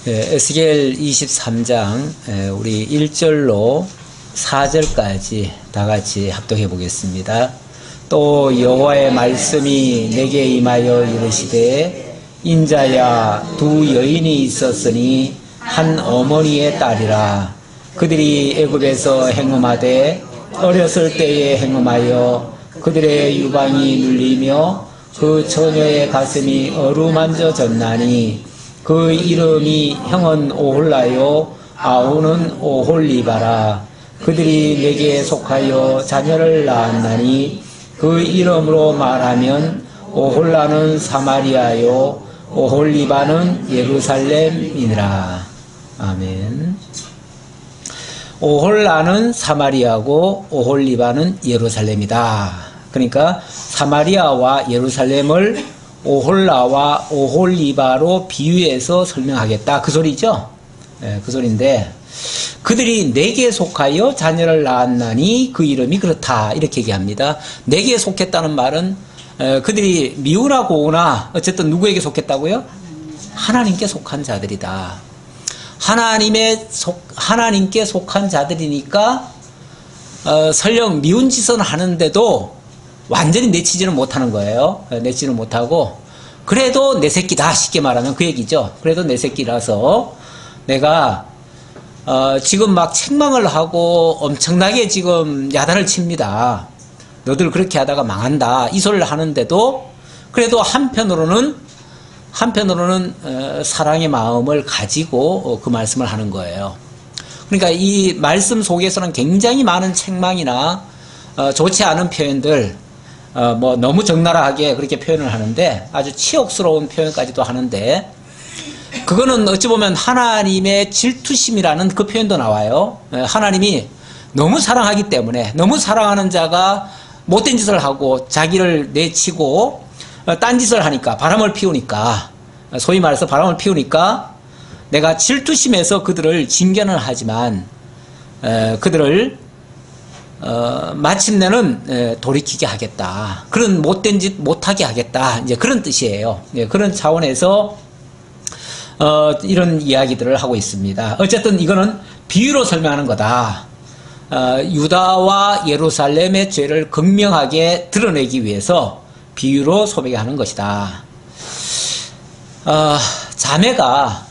에스겔 23장 우리 1절로 4절까지 다 같이 합독해 보겠습니다. 또 여호와의 말씀이 내게 임하여 이르시되 인자야, 두 여인이 있었으니 한 어머니의 딸이라. 그들이 애굽에서 행음하되 어렸을 때에 행음하여 그들의 유방이 눌리며 그 처녀의 가슴이 어루만져졌나니 그 이름이 형은 오홀라요 아우는 오홀리바라. 그들이 내게 속하여 자녀를 낳았나니 그 이름으로 말하면 오홀라는 사마리아요 오홀리바는 예루살렘이니라. 아멘. 오홀라는 사마리아고 오홀리바는 예루살렘이다. 그러니까 사마리아와 예루살렘을 오홀라와 오홀리바로 비유해서 설명하겠다, 그 소리죠. 그 소리인데, 그들이 내게 속하여 자녀를 낳았나니 그 이름이 그렇다, 이렇게 얘기합니다. 내게 속했다는 말은 그들이 미우나 고우나 어쨌든 누구에게 속했다고요? 하나님께 속한 자들이다. 하나님께 속한 자들이니까 설령 미운 짓은 하는데도 완전히 내치지는 못하는 거예요. 내치는 못하고, 그래도 내 새끼다, 쉽게 말하면 그 얘기죠. 그래도 내 새끼라서 내가 지금 막 책망을 하고 엄청나게 지금 야단을 칩니다. 너들 그렇게 하다가 망한다, 이 소리를 하는데도 그래도 한편으로는 사랑의 마음을 가지고 그 말씀을 하는 거예요. 그러니까 이 말씀 속에서는 굉장히 많은 책망이나 좋지 않은 표현들, 뭐 너무 적나라하게 그렇게 표현을 하는데, 아주 치욕스러운 표현까지도 하는데, 그거는 어찌 보면 하나님의 질투심이라는 그 표현도 나와요. 하나님이 너무 사랑하기 때문에, 너무 사랑하는 자가 못된 짓을 하고 자기를 내치고 딴 짓을 하니까, 바람을 피우니까, 소위 말해서 바람을 피우니까 내가 질투심에서 그들을 징계는 하지만 그들을 마침내는 돌이키게 하겠다, 그런 못된 짓 못하게 하겠다, 이제 그런 뜻이에요. 그런 차원에서 이런 이야기들을 하고 있습니다. 어쨌든 이거는 비유로 설명하는 거다. 유다와 예루살렘의 죄를 극명하게 드러내기 위해서 비유로 소개하는 것이다. 자매가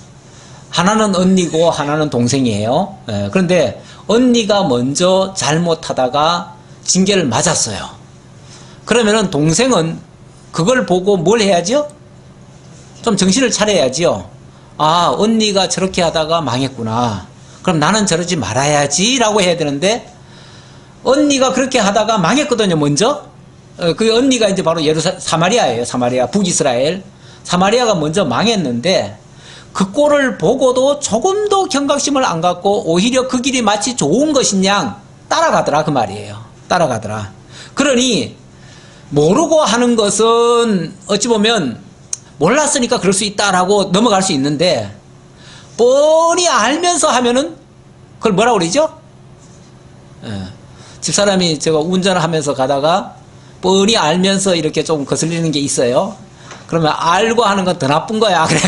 하나는 언니고 하나는 동생이에요. 그런데 언니가 먼저 잘못하다가 징계를 맞았어요. 그러면은 동생은 그걸 보고 뭘 해야죠? 좀 정신을 차려야지요. 아, 언니가 저렇게 하다가 망했구나, 그럼 나는 저러지 말아야지 라고 해야 되는데, 언니가 그렇게 하다가 망했거든요, 먼저. 그 언니가 이제 바로 사마리아예요. 사마리아, 북이스라엘. 사마리아가 먼저 망했는데, 그 꼴을 보고도 조금도 경각심을 안 갖고 오히려 그 길이 마치 좋은 것인 양 따라가더라, 그 말이에요. 따라가더라. 그러니 모르고 하는 것은 어찌 보면 몰랐으니까 그럴 수 있다라고 넘어갈 수 있는데, 뻔히 알면서 하면은 그걸 뭐라고 그러죠? 집사람이 제가 운전을 하면서 가다가 뻔히 알면서 이렇게 좀 거슬리는 게 있어요. 그러면 알고 하는 건 더 나쁜 거야, 그래.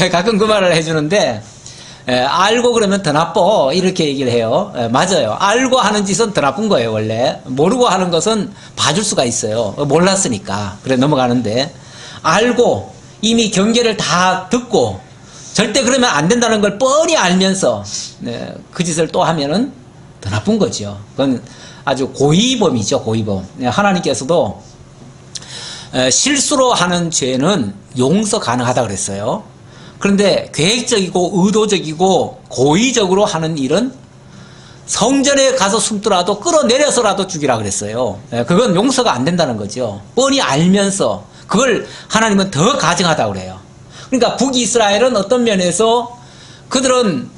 가끔 그 말을 해주는데, 알고 그러면 더 나빠, 이렇게 얘기를 해요. 맞아요. 알고 하는 짓은 더 나쁜 거예요, 원래. 모르고 하는 것은 봐줄 수가 있어요. 몰랐으니까. 그래, 넘어가는데, 알고 이미 경계를 다 듣고 절대 그러면 안 된다는 걸 뻔히 알면서 그 짓을 또 하면은 더 나쁜 거죠. 그건 아주 고의범이죠, 고의범. 하나님께서도 실수로 하는 죄는 용서 가능하다 그랬어요. 그런데 계획적이고 의도적이고 고의적으로 하는 일은 성전에 가서 숨더라도 끌어내려서라도 죽이라 그랬어요. 그건 용서가 안 된다는 거죠. 뻔히 알면서 그걸 하나님은 더 가증하다고 그래요. 그러니까 북이스라엘은 어떤 면에서 그들은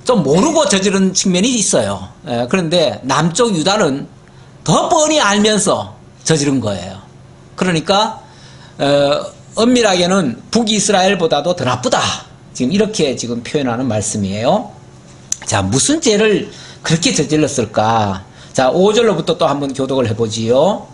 좀 모르고 저지른 측면이 있어요. 그런데 남쪽 유다는 더 뻔히 알면서 저지른 거예요. 그러니까 엄밀하게는 북이스라엘보다도 더 나쁘다, 지금 이렇게 지금 표현하는 말씀이에요. 자, 무슨 죄를 그렇게 저질렀을까? 자, 5절로부터 또 한번 교독을 해보지요.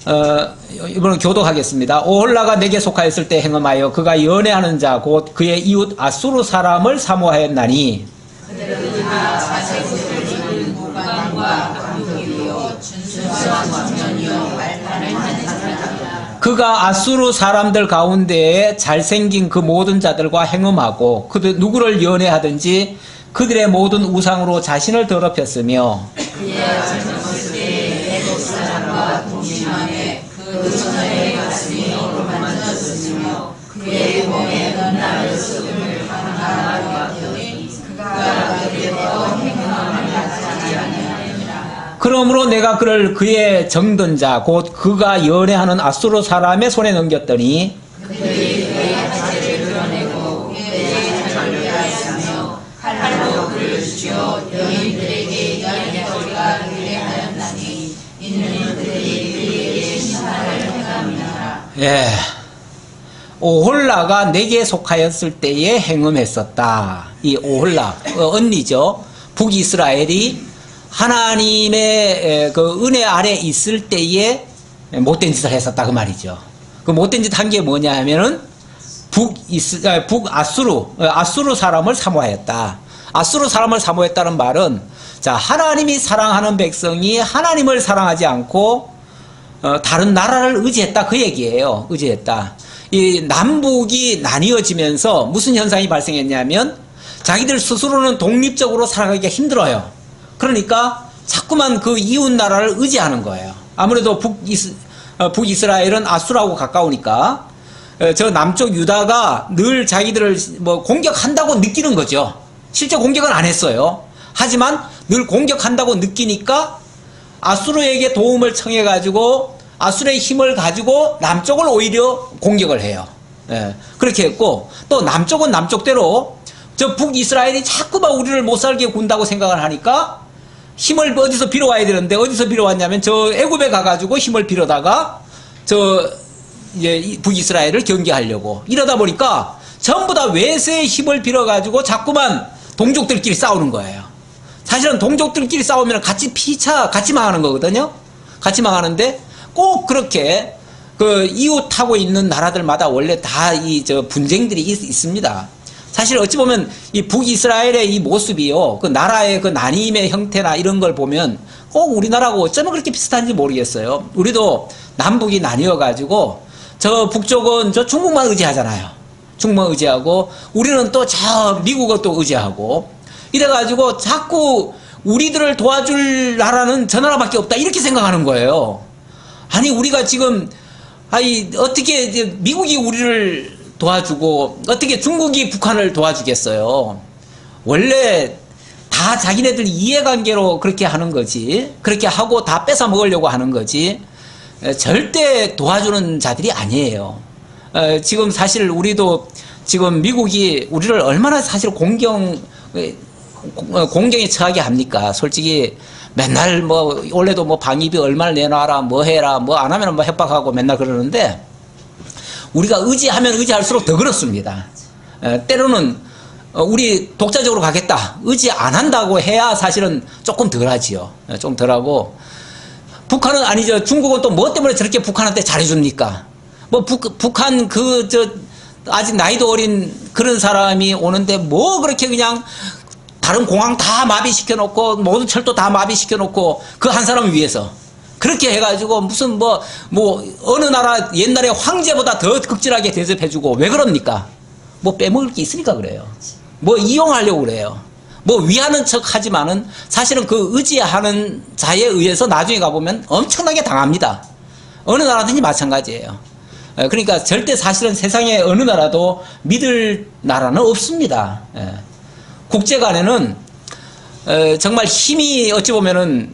이번은 교독하겠습니다. 오홀라가 내게 속하였을 때 행음하여 그가 연애하는 자 곧 그의 이웃 아수르 사람을 사모하였나니 그들은 다 자색을 입은 무관과 감독이요 준수한 청년이요 말탄을 하는 자들이다. 그가 아수르 사람들 가운데에 잘생긴 그 모든 자들과 행음하고 그들 누구를 연애하든지 그들의 모든 우상으로 자신을 더럽혔으며 그의 젊었을 때에 애국 사람과 동심함에 그 처녀의 가슴이 어루만졌으며 그의 몸에 은나를 썩음을 강하게 되니 그가 그에게서 행함을 하지 아니하니라. 그러므로 내가 그를 그의 정든 자 곧 그가 연애하는 아수르 사람의 손에 넘겼더니 그들이 그의 하체를 드러내고 그의 자를 하였으며 칼로 그를 쥐어 여인들에게 이야기거리가 되게 하였나니 이는 그들이 그에게 심판을 행함이라. 예, 오홀라가 내게 속하였을 때에 행음했었다. 이 오홀라 언니죠. 북이스라엘이 하나님의 그 은혜 아래 있을 때에 못된 짓을 했었다 그 말이죠. 그 못된 짓 한 게 뭐냐 하면은 아수르 사람을 사모하였다. 아수르 사람을 사모했다는 말은 자 하나님이 사랑하는 백성이 하나님을 사랑하지 않고 다른 나라를 의지했다 그 얘기예요. 의지했다. 이 남북이 나뉘어지면서 무슨 현상이 발생했냐면 자기들 스스로는 독립적으로 살아가기가 힘들어요. 그러니까 자꾸만 그 이웃 나라를 의지하는 거예요. 아무래도 북이스라엘은 아수르하고 가까우니까 저 남쪽 유다가 늘 자기들을 뭐 공격한다고 느끼는 거죠. 실제 공격은 안 했어요. 하지만 늘 공격한다고 느끼니까 아수르에게 도움을 청해 가지고 아수르의 힘을 가지고 남쪽을 오히려 공격을 해요. 예, 그렇게 했고 또 남쪽은 남쪽대로 저 북이스라엘이 자꾸만 우리를 못 살게 군다고 생각을 하니까 힘을 어디서 빌어와야 되는데 어디서 빌어왔냐면 저 애굽에 가가지고 힘을 빌어다가 저 이제 북이스라엘을 경계하려고 이러다 보니까 전부 다 외세의 힘을 빌어가지고 자꾸만 동족들끼리 싸우는 거예요. 사실은 동족들끼리 싸우면 같이 같이 망하는 거거든요. 같이 망하는데 꼭 그렇게 그 이웃하고 있는 나라들마다 원래 다 이 저 분쟁들이 있습니다. 사실 어찌 보면 이 북이스라엘의 이 모습이요, 그 나라의 그 나님의 형태나 이런 걸 보면 꼭 우리나라하고 어쩌면 그렇게 비슷한지 모르겠어요. 우리도 남북이 나뉘어가지고 저 북쪽은 저 중국만 의지하잖아요. 중국만 의지하고 우리는 또 저 미국을 또 의지하고 이래가지고 자꾸 우리들을 도와줄 나라는 저 나라밖에 없다 이렇게 생각하는 거예요. 아니 우리가 지금 어떻게 이제 미국이 우리를 도와주고 어떻게 중국이 북한을 도와주겠어요. 원래 다 자기네들 이해관계로 그렇게 하는 거지, 그렇게 하고 다 뺏어 먹으려고 하는 거지 절대 도와주는 자들이 아니에요. 지금 사실 우리도 지금 미국이 우리를 얼마나 사실 공경에 처하게 합니까? 솔직히 맨날 뭐 원래도 뭐 방위비 얼마나 내놔라 뭐 해라 뭐 안 하면 뭐 협박하고 맨날 그러는데 우리가 의지하면 의지할수록 더 그렇습니다. 때로는 우리 독자적으로 가겠다 의지 안 한다고 해야 사실은 조금 덜하지요. 좀 덜하고 북한은 아니죠. 중국은 또 뭐 때문에 저렇게 북한한테 잘해줍니까? 뭐 북한 아직 나이도 어린 그런 사람이 오는데 뭐 그렇게 그냥 다른 공항 다 마비시켜 놓고 모든 철도 다 마비시켜 놓고 그 한 사람을 위해서 그렇게 해가지고 무슨 뭐 어느 나라 옛날에 황제보다 더 극진하게 대접해주고 왜 그럽니까? 뭐 빼먹을 게 있으니까 그래요. 뭐 이용하려고 그래요. 뭐 위하는 척 하지만은 사실은 그 의지하는 자에 의해서 나중에 가보면 엄청나게 당합니다. 어느 나라든지 마찬가지예요. 그러니까 절대 사실은 세상에 어느 나라도 믿을 나라는 없습니다. 국제 간에는 정말 힘이 어찌 보면은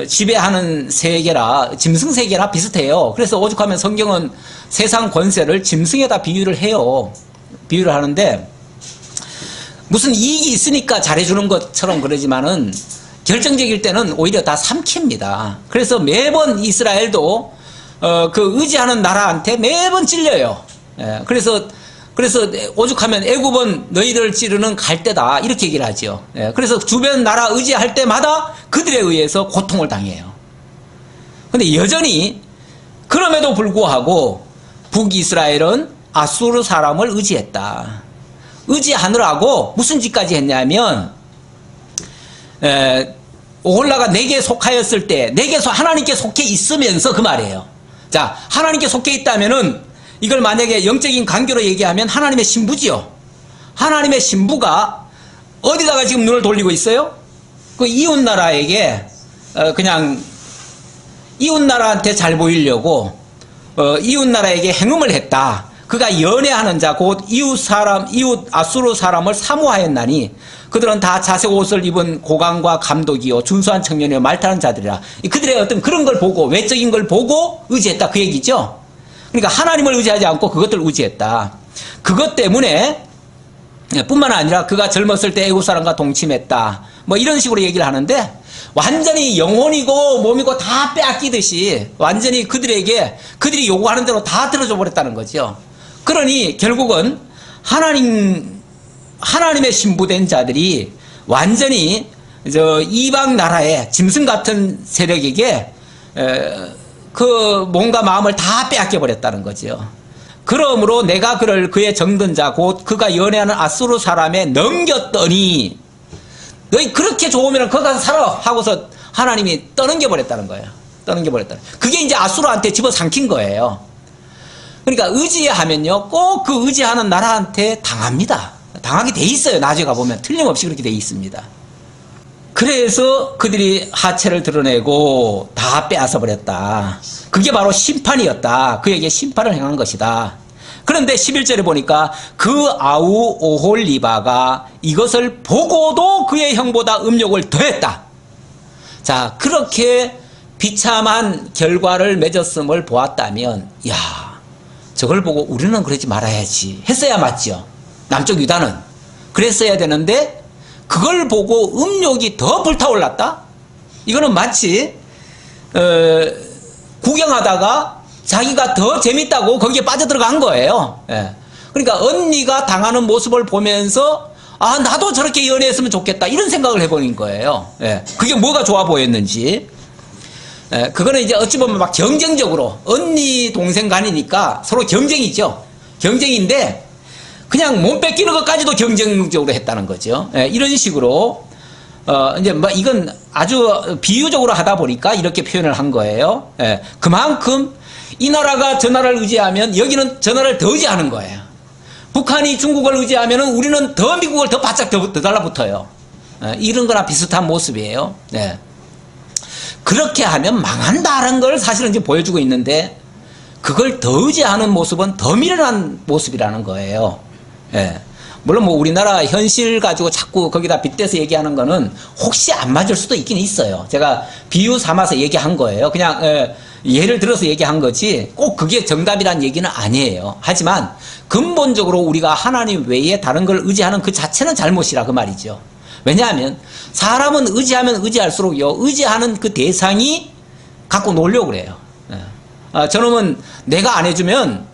지배하는 세계라 짐승 세계라 비슷해요. 그래서 오죽하면 성경은 세상 권세를 짐승에다 비유를 해요. 비유를 하는데 무슨 이익이 있으니까 잘해주는 것처럼 그러지만은 결정적일 때는 오히려 다 삼킵니다. 그래서 매번 이스라엘도 그 의지하는 나라한테 매번 찔려요. 그래서 오죽하면 애굽은 너희를 찌르는 갈대다 이렇게 얘기를 하죠. 그래서 주변 나라 의지할 때마다 그들에 의해서 고통을 당해요. 근데 여전히 그럼에도 불구하고 북이스라엘은 아수르 사람을 의지했다. 의지하느라고 무슨 짓까지 했냐면 오홀라가 내게 속하였을 때 하나님께 속해 있으면서 그 말이에요. 자, 하나님께 속해 있다면은 이걸 만약에 영적인 관계로 얘기하면 하나님의 신부지요. 하나님의 신부가 어디다가 지금 눈을 돌리고 있어요? 그 이웃나라에게 그냥 이웃나라한테 잘 보이려고 이웃나라에게 행음을 했다. 그가 연애하는 자 곧 이웃 아수르 사람을 사모하였나니 그들은 다 자색 옷을 입은 고관과 감독이요 준수한 청년이요 말타는 자들이라. 그들의 어떤 그런 걸 보고 외적인 걸 보고 의지했다 그 얘기죠. 그러니까 하나님을 의지하지 않고 그것들을 의지했다. 그것 때문에 뿐만 아니라 그가 젊었을 때 애국 사람과 동침했다. 뭐 이런 식으로 얘기를 하는데 완전히 영혼이고 몸이고 다 빼앗기듯이 완전히 그들이 요구하는 대로 다 들어줘 버렸다는 거죠. 그러니 결국은 하나님의 신부된 자들이 완전히 이방 나라의 짐승 같은 세력에게 그 몸과 마음을 다 빼앗겨 버렸다는 거죠. 그러므로 내가 그의 정든 자 곧 그가 연애하는 아수르 사람에 넘겼더니 너희 그렇게 좋으면 거기 가서 살아 하고서 하나님이 떠넘겨 버렸다는 거예요. 떠넘겨 버렸다. 그게 이제 아수르한테 집어삼킨 거예요. 그러니까 의지하면요 꼭 그 의지하는 나라한테 당합니다. 당하게 돼 있어요. 나중에 가보면 틀림없이 그렇게 돼 있습니다. 그래서 그들이 하체를 드러내고 다 빼앗아 버렸다. 그게 바로 심판이었다. 그에게 심판을 행한 것이다. 그런데 11절에 보니까 그 아우 오홀리바가 이것을 보고도 그의 형보다 음욕을 더했다. 자, 그렇게 비참한 결과를 맺었음을 보았다면 야, 저걸 보고 우리는 그러지 말아야지 했어야 맞죠. 남쪽 유다는 그랬어야 되는데 그걸 보고 음욕이 더 불타올랐다? 이거는 마치 구경하다가 자기가 더 재밌다고 거기에 빠져들어간 거예요. 예. 그러니까 언니가 당하는 모습을 보면서 아 나도 저렇게 연애했으면 좋겠다 이런 생각을 해버린 거예요. 예. 그게 뭐가 좋아 보였는지. 예. 그거는 이제 어찌 보면 막 경쟁적으로 언니 동생 간이니까 서로 경쟁이죠. 경쟁인데 그냥 몸 뺏기는 것까지도 경쟁적으로 했다는 거죠. 예. 이런 식으로 이제 뭐 이건 아주 비유적으로 하다 보니까 이렇게 표현을 한 거예요. 예. 그만큼 이 나라가 저 나라를 의지하면 여기는 저 나라를 더 의지하는 거예요. 북한이 중국을 의지하면 우리는 더 미국을 더 바짝 더 달라붙어요. 이런 거나 비슷한 모습이에요. 네. 그렇게 하면 망한다는 걸 사실은 이제 보여주고 있는데 그걸 더 의지하는 모습은 더 미련한 모습이라는 거예요. 네. 물론 뭐 우리나라 현실 가지고 자꾸 거기다 빗대서 얘기하는 거는 혹시 안 맞을 수도 있긴 있어요. 제가 비유 삼아서 얘기한 거예요. 그냥 예를 들어서 얘기한 거지 꼭 그게 정답이란 얘기는 아니에요. 하지만 근본적으로 우리가 하나님 외에 다른 걸 의지하는 그 자체는 잘못이라 그 말이죠. 왜냐하면 사람은 의지하면 의지할수록요 의지하는 그 대상이 갖고 놀려고 그래요. 저놈은 내가 안 해주면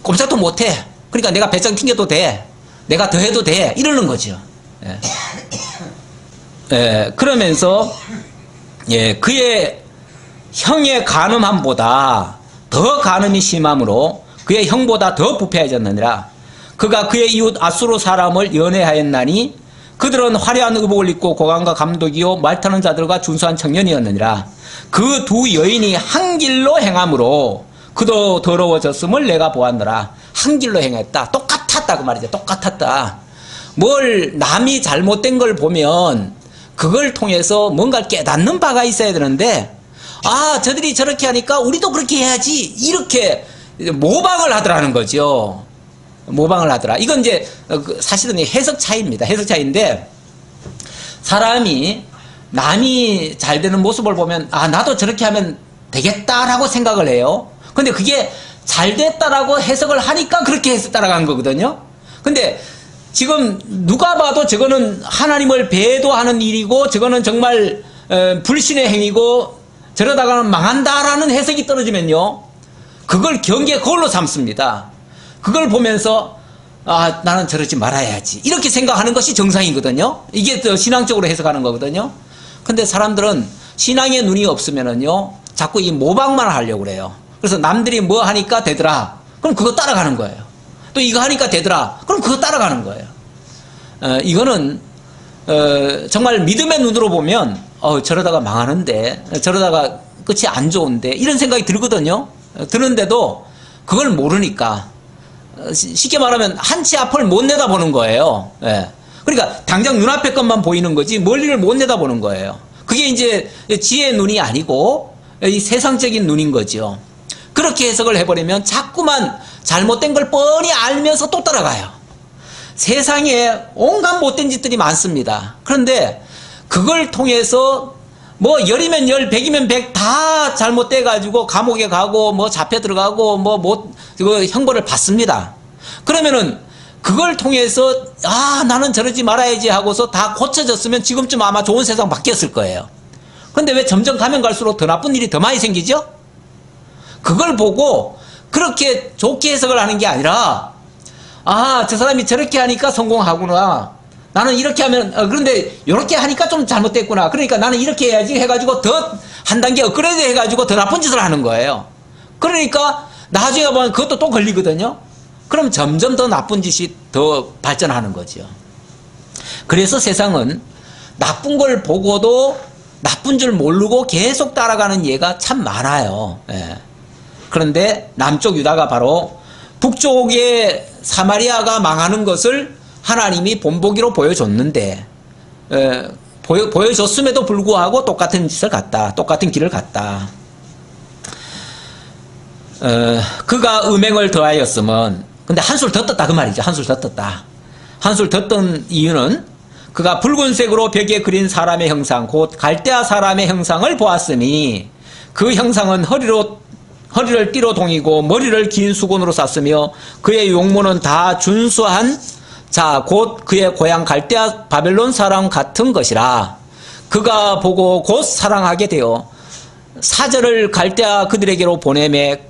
꼼짝도 못해. 그러니까 내가 배짱 튕겨도 돼. 내가 더 해도 돼. 이러는 거죠. 그러면서 그의 형의 간음함보다 더 간음이 심함으로 그의 형보다 더 부패해졌느니라. 그가 그의 이웃 아수르 사람을 연애하였나니 그들은 화려한 의복을 입고 고관과 감독이요 말타는 자들과 준수한 청년이었느니라. 그 두 여인이 한 길로 행함으로 그도 더러워졌음을 내가 보았노라. 한 길로 행했다. 똑같았다 그 말이죠. 똑같았다. 뭘 남이 잘못된 걸 보면 그걸 통해서 뭔가 깨닫는 바가 있어야 되는데 아 저들이 저렇게 하니까 우리도 그렇게 해야지 이렇게 모방을 하더라는 거죠. 모방을 하더라. 이건 이제 사실은 해석 차이입니다. 해석 차이인데 사람이 남이 잘 되는 모습을 보면 아 나도 저렇게 하면 되겠다라고 생각을 해요. 근데 그게 잘 됐다라고 해석을 하니까 그렇게 해서 따라간 거거든요. 근데 지금 누가 봐도 저거는 하나님을 배도하는 일이고 저거는 정말 불신의 행위고 저러다가는 망한다라는 해석이 떨어지면요 그걸 경계 그걸로 삼습니다. 그걸 보면서 아 나는 저러지 말아야지 이렇게 생각하는 것이 정상이거든요. 이게 또 신앙적으로 해석하는 거거든요. 근데 사람들은 신앙의 눈이 없으면은요 자꾸 이 모방만 하려고 그래요. 그래서 남들이 뭐 하니까 되더라. 그럼 그거 따라가는 거예요. 또 이거 하니까 되더라. 그럼 그거 따라가는 거예요. 이거는 정말 믿음의 눈으로 보면 저러다가 망하는데, 저러다가 끝이 안 좋은데, 이런 생각이 들거든요. 드는데도 그걸 모르니까, 쉽게 말하면 한치 앞을 못 내다보는 거예요. 예. 그러니까 당장 눈앞의 것만 보이는 거지 멀리를 못 내다보는 거예요. 그게 이제 지혜의 눈이 아니고 이 세상적인 눈인 거죠. 그렇게 해석을 해버리면 자꾸만 잘못된 걸 뻔히 알면서 또 따라가요. 세상에 온갖 못된 짓들이 많습니다. 그런데 그걸 통해서 뭐 10이면 10, 100이면 100 다 잘못돼 가지고 감옥에 가고 뭐 잡혀 들어가고 그 형벌을 받습니다. 그러면은 그걸 통해서 나는 저러지 말아야지 하고서 다 고쳐졌으면 지금쯤 아마 좋은 세상 바뀌었을 거예요. 그런데 왜 점점 가면 갈수록 더 나쁜 일이 더 많이 생기죠? 그걸 보고 그렇게 좋게 해석을 하는 게 아니라, 저 사람이 저렇게 하니까 성공하구나. 나는 이렇게 하면, 그런데 이렇게 하니까 좀 잘못됐구나. 그러니까 나는 이렇게 해야지 해가지고 더 한 단계 업그레이드 해가지고 더 나쁜 짓을 하는 거예요. 그러니까 나중에 보면 그것도 또 걸리거든요. 그럼 점점 더 나쁜 짓이 더 발전하는 거죠. 그래서 세상은 나쁜 걸 보고도 나쁜 줄 모르고 계속 따라가는 예가 참 많아요. 예. 그런데 남쪽 유다가 바로 북쪽의 사마리아가 망하는 것을 하나님이 본보기로 보여줬는데, 보여줬음에도 불구하고 똑같은 짓을 갔다. 똑같은 길을 갔다. 그가 음행을 더하였으면, 근데 한술 더 떴다 그 말이죠. 한술 더 떴다. 한술 더 뜬 이유는 그가 붉은색으로 벽에 그린 사람의 형상, 곧 갈대아 사람의 형상을 보았으니 그 형상은 허리를 띠로 동이고 머리를 긴 수건으로 쌌으며 그의 용모는 다 준수한 자, 곧 그의 고향 갈대아 바벨론 사람 같은 것이라. 그가 보고 곧 사랑하게 되어 사절을 갈대아 그들에게로 보내매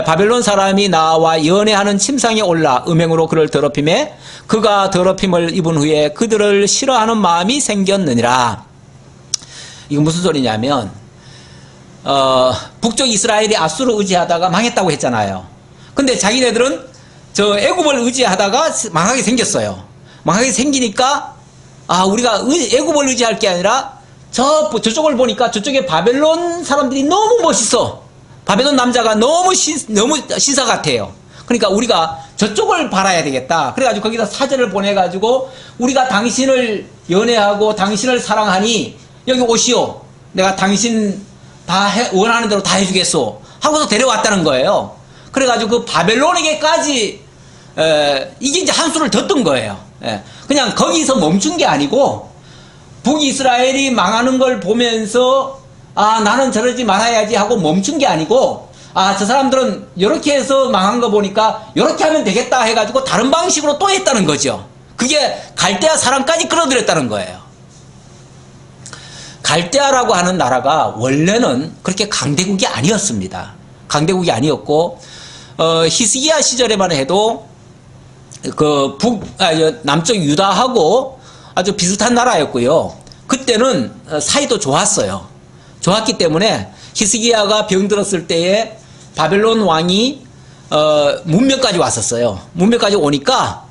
바벨론 사람이 나와 연애하는 침상에 올라 음행으로 그를 더럽히매 그가 더럽힘을 입은 후에 그들을 싫어하는 마음이 생겼느니라. 이거 무슨 소리냐면, 북쪽 이스라엘이 아수르 의지하다가 망했다고 했잖아요. 근데 자기네들은 저 애굽을 의지하다가 망하게 생겼어요. 망하게 생기니까 우리가 애굽을 의지할 게 아니라 저쪽을 보니까 저쪽에 바벨론 사람들이 너무 멋있어. 바벨론 남자가 너무 신사 같아요. 그러니까 우리가 저쪽을 바라야 되겠다. 그래가지고 거기다 사절을 보내가지고 우리가 당신을 연애하고 당신을 사랑하니 여기 오시오. 내가 당신 다 원하는 대로 다 해주겠소. 하고서 데려왔다는 거예요. 그래가지고 그 바벨론에게까지 이게 이제 한수를 더 뜬 거예요. 그냥 거기서 멈춘 게 아니고 북이스라엘이 망하는 걸 보면서 나는 저러지 말아야지 하고 멈춘 게 아니고 저 사람들은 이렇게 해서 망한 거 보니까 이렇게 하면 되겠다 해가지고 다른 방식으로 또 했다는 거죠. 그게 갈대아 사람까지 끌어들였다는 거예요. 갈대아라고 하는 나라가 원래는 그렇게 강대국이 아니었습니다. 강대국이 아니었고 히스기야 시절에만 해도 남쪽 유다하고 아주 비슷한 나라였고요. 그때는 사이도 좋았어요. 좋았기 때문에 히스기야가 병들었을 때에 바벨론 왕이 문명까지 왔었어요. 문명까지 오니까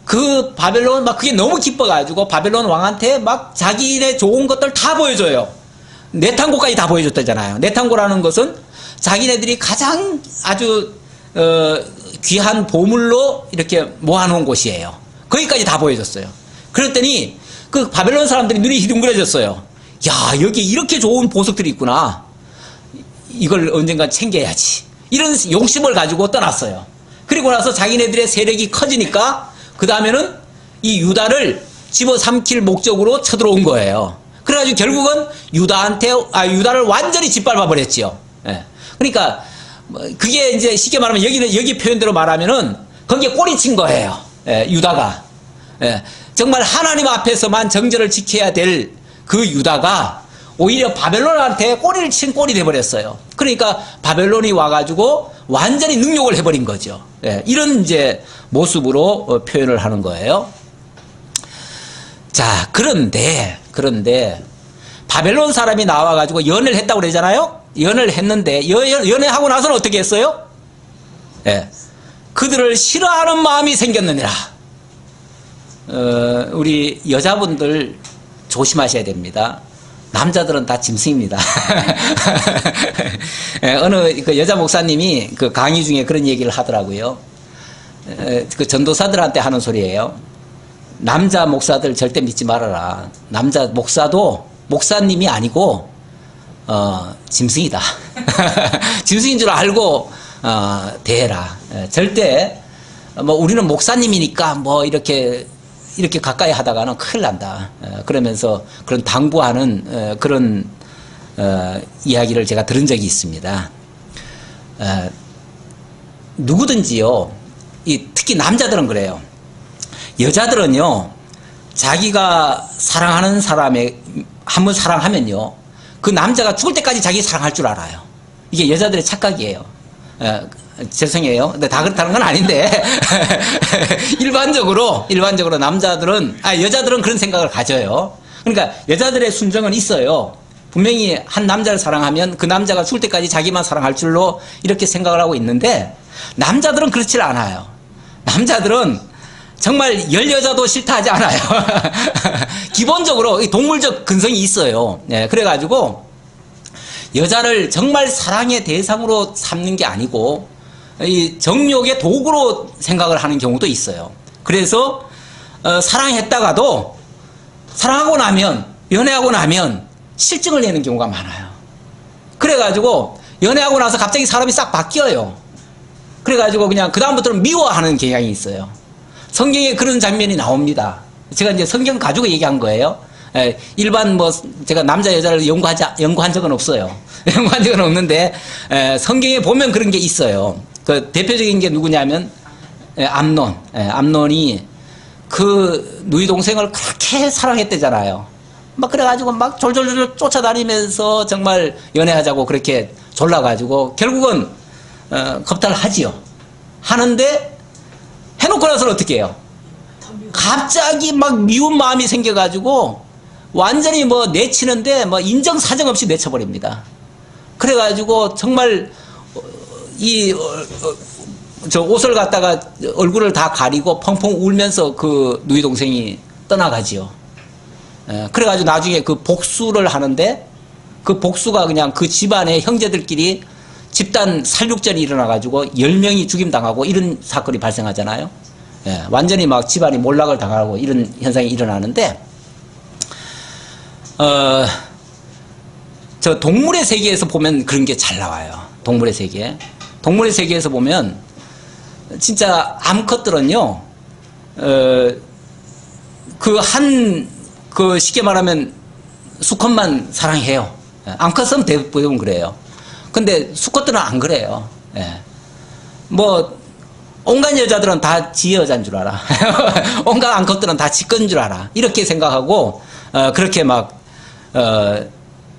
그 바벨론 그게 너무 기뻐가지고 바벨론 왕한테 막 자기네 좋은 것들 다 보여줘요. 내탄고까지 다 보여줬다잖아요. 내탄고라는 것은 자기네들이 가장 아주 귀한 보물로 이렇게 모아놓은 곳이에요. 거기까지 다 보여줬어요. 그랬더니 그 바벨론 사람들이 눈이 희둥그레졌어요. 야, 여기 이렇게 좋은 보석들이 있구나. 이걸 언젠가 챙겨야지. 이런 욕심을 가지고 떠났어요. 그리고 나서 자기네들의 세력이 커지니까 그 다음에는 이 유다를 집어삼킬 목적으로 쳐들어온 거예요. 그래가지고 결국은 유다를 완전히 짓밟아 버렸지요. 그러니까 그게 이제 쉽게 말하면 여기 표현대로 말하면은 거기에 꼬리친 거예요. 유다가. 정말 하나님 앞에서만 정절을 지켜야 될 그 유다가 오히려 바벨론한테 꼬리를 친 꼴이 돼버렸어요. 그러니까 바벨론이 와가지고 완전히 능욕을 해버린 거죠. 이런 이제 모습으로 표현을 하는 거예요. 자, 그런데 바벨론 사람이 나와가지고 연애를 했다고 그러잖아요. 연애를 했는데 연애하고 나서는 어떻게 했어요? 예, 그들을 싫어하는 마음이 생겼느니라. 우리 여자분들 조심하셔야 됩니다. 남자들은 다 짐승입니다. 예, 어느 그 여자 목사님이 그 강의 중에 그런 얘기를 하더라고요. 그 전도사들한테 하는 소리예요. 남자 목사들 절대 믿지 말아라. 남자 목사도 목사님이 아니고 짐승이다. 짐승인 줄 알고 대해라. 절대 뭐 우리는 목사님이니까 뭐 이렇게 가까이 하다가는 큰일 난다. 그러면서 그런 당부하는 그런 이야기를 제가 들은 적이 있습니다. 누구든지요, 특히 남자들은 그래요. 여자들은요, 자기가 사랑하는 사람에 한번 사랑하면요, 그 남자가 죽을 때까지 자기 사랑할 줄 알아요. 이게 여자들의 착각이에요. 죄송해요. 근데 다 그렇다는 건 아닌데 일반적으로 남자들은 여자들은 그런 생각을 가져요. 그러니까 여자들의 순정은 있어요. 분명히 한 남자를 사랑하면 그 남자가 죽을 때까지 자기만 사랑할 줄로 이렇게 생각을 하고 있는데, 남자들은 그렇지 않아요. 남자들은 정말 열 여자도 싫다 하지 않아요. 기본적으로 동물적 근성이 있어요. 네, 그래가지고 여자를 정말 사랑의 대상으로 삼는 게 아니고 이 정욕의 도구로 생각을 하는 경우도 있어요. 그래서 사랑했다가도 사랑하고 나면, 연애하고 나면 실증을 내는 경우가 많아요. 그래가지고 연애하고 나서 갑자기 사람이 싹 바뀌어요. 그래가지고 그냥 그다음부터는 미워하는 경향이 있어요. 성경에 그런 장면이 나옵니다. 제가 이제 성경 가지고 얘기한 거예요. 일반 뭐 제가 남자 여자를 연구한 적은 없어요. 연구한 적은 없는데 성경에 보면 그런 게 있어요. 그 대표적인 게 누구냐면 암논. 암논이 그 누이 동생을 그렇게 사랑했대잖아요. 막 그래가지고 막 졸졸졸 쫓아다니면서 정말 연애하자고 그렇게 졸라가지고 결국은 겁탈을 하지요. 하는데 해놓고 나서는 어떻게 해요? 갑자기 막 미운 마음이 생겨가지고 완전히 뭐 내치는데 뭐 인정사정 없이 내쳐버립니다. 그래가지고 정말 저 옷을 갖다가 얼굴을 다 가리고 펑펑 울면서 그 누이 동생이 떠나가지요. 그래가지고 나중에 그 복수를 하는데, 그 복수가 그냥 그 집안의 형제들끼리 집단 살육전이 일어나가지고 10명이 죽임당하고 이런 사건이 발생하잖아요. 완전히 막 집안이 몰락을 당하고 이런 현상이 일어나는데, 저 동물의 세계에서 보면 그런 게 잘 나와요. 동물의 세계에서 보면 진짜 암컷들은요, 쉽게 말하면 수컷만 사랑해요. 암컷은 대부분 그래요. 근데 수컷들은 안 그래요. 뭐 온갖 여자들은 다 지 여자인 줄 알아. 온갖 암컷들은 다 지 건 줄 알아. 이렇게 생각하고 그렇게 막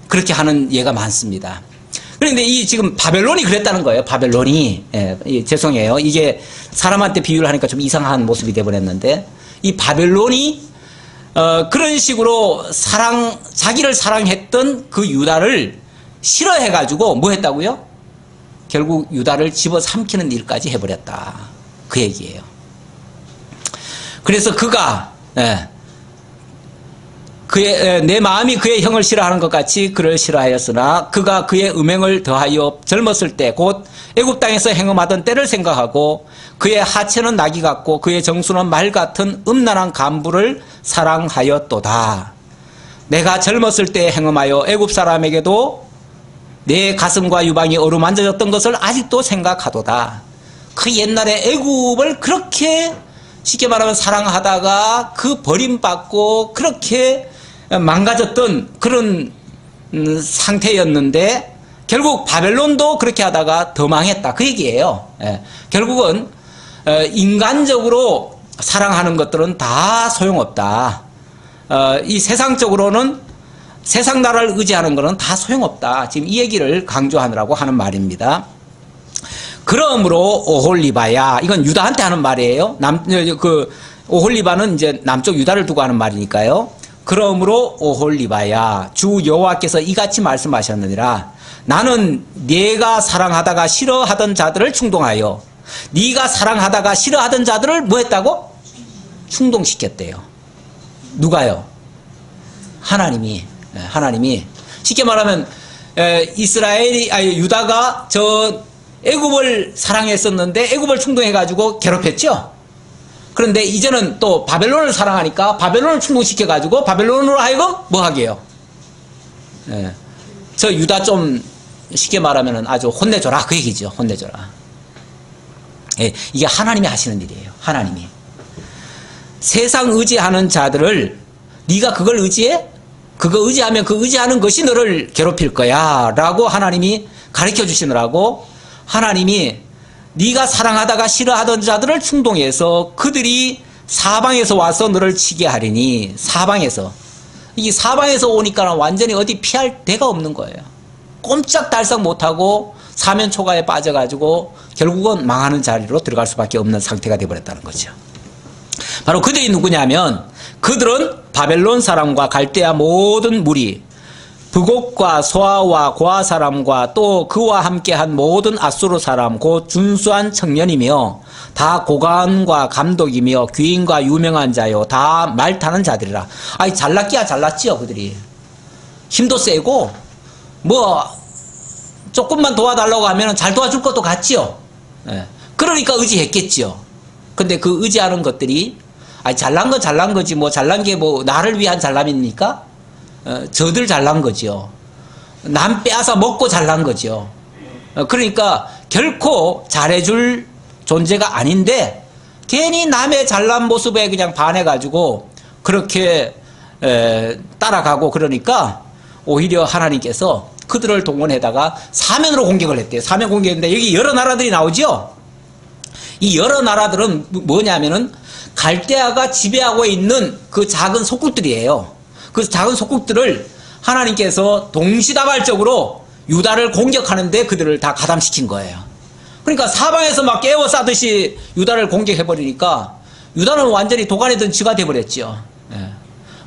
그렇게 하는 예가 많습니다. 그런데 이 지금 바벨론이 그랬다는 거예요. 바벨론이. 죄송해요. 이게 사람한테 비유를 하니까 좀 이상한 모습이 돼버렸는데, 이 바벨론이 그런 식으로 자기를 사랑했던 그 유다를 싫어해가지고 뭐 했다고요? 결국 유다를 집어삼키는 일까지 해버렸다. 그 얘기예요. 그래서 그가 내 마음이 그의 형을 싫어하는 것 같이 그를 싫어하였으나 그가 그의 음행을 더하여 젊었을 때 곧 애굽 땅에서 행음하던 때를 생각하고 그의 하체는 나귀 같고 그의 정수는 말 같은 음란한 간부를 사랑하였도다. 내가 젊었을 때 행음하여 애굽 사람에게도 내 가슴과 유방이 어루만져졌던 것을 아직도 생각하도다. 그 옛날에 애굽을 그렇게 쉽게 말하면 사랑하다가 그 버림받고 그렇게 망가졌던 그런 상태였는데, 결국 바벨론도 그렇게 하다가 더 망했다. 그 얘기예요. 결국은 인간적으로 사랑하는 것들은 다 소용없다. 이 세상적으로는 세상 나라를 의지하는 것은 다 소용없다. 지금 이 얘기를 강조하느라고 하는 말입니다. 그러므로 오홀리바야, 이건 유다한테 하는 말이에요. 오홀리바는 이제 남쪽 유다를 두고 하는 말이니까요. 그러므로 오홀리바야, 주 여호와께서 이같이 말씀하셨느니라. 나는 네가 사랑하다가 싫어하던 자들을 충동하여 네가 사랑하다가 싫어하던 자들을 뭐 했다고? 충동시켰대요. 누가요? 하나님이. 하나님이. 쉽게 말하면 유다가 저 애굽을 사랑했었는데 애굽을 충동해가지고 괴롭혔죠. 그런데 이제는 또 바벨론을 사랑하니까 바벨론을 충동시켜가지고 바벨론으로 하여금 뭐 하게요? 저 유다 좀 쉽게 말하면 아주 혼내줘라 그 얘기죠. 혼내줘라. 이게 하나님이 하시는 일이에요. 하나님이. 세상 의지하는 자들을 네가 그걸 의지해? 그거 의지하면 그 의지하는 것이 너를 괴롭힐 거야 라고 하나님이 가르쳐 주시느라고 하나님이 네가 사랑하다가 싫어하던 자들을 충동해서 그들이 사방에서 와서 너를 치게 하리니. 사방에서. 이 사방에서 오니까 완전히 어디 피할 데가 없는 거예요. 꼼짝달싹 못하고 사면초가에 빠져가지고 결국은 망하는 자리로 들어갈 수밖에 없는 상태가 되어버렸다는 거죠. 바로 그들이 누구냐면 그들은 바벨론 사람과 갈대아 모든 무리, 북옥과 소아와 고아 사람과 또 그와 함께한 모든 아수르 사람 곧 준수한 청년이며 다 고관과 감독이며 귀인과 유명한 자요 다 말 타는 자들이라. 아니 잘났기야 잘났지요. 그들이 힘도 세고 뭐 조금만 도와달라고 하면 잘 도와줄 것도 같지요. 그러니까 의지했겠지요. 근데 그 의지하는 것들이 아니 잘난 건 잘난 거지 뭐 잘난 게 뭐 나를 위한 잘남입니까? 저들 잘난 거죠. 남 빼앗아 먹고 잘난 거죠. 그러니까 결코 잘해줄 존재가 아닌데 괜히 남의 잘난 모습에 그냥 반해가지고 그렇게 따라가고 그러니까 오히려 하나님께서 그들을 동원해다가 사면으로 공격을 했대요. 사면 공격인데 여기 여러 나라들이 나오죠. 이 여러 나라들은 뭐냐면은 갈대아가 지배하고 있는 그 작은 속국들이에요. 그 작은 속국들을 하나님께서 동시다발적으로 유다를 공격하는데 그들을 다 가담시킨 거예요. 그러니까 사방에서 막 깨워 싸듯이 유다를 공격해버리니까 유다는 완전히 도간에 든 쥐가 돼버렸죠.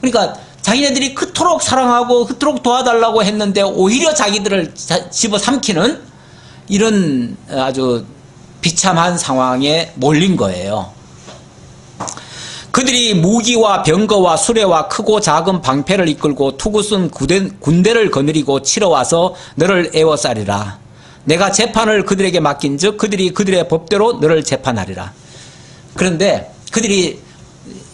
그러니까 자기네들이 그토록 사랑하고 그토록 도와달라고 했는데 오히려 자기들을 집어삼키는 이런 아주 비참한 상황에 몰린 거예요. 그들이 무기와 병거와 수레와 크고 작은 방패를 이끌고 투구쓴 군대를 거느리고 치러 와서 너를 애워싸리라. 내가 재판을 그들에게 맡긴즉 그들이 그들의 법대로 너를 재판하리라. 그런데 그들이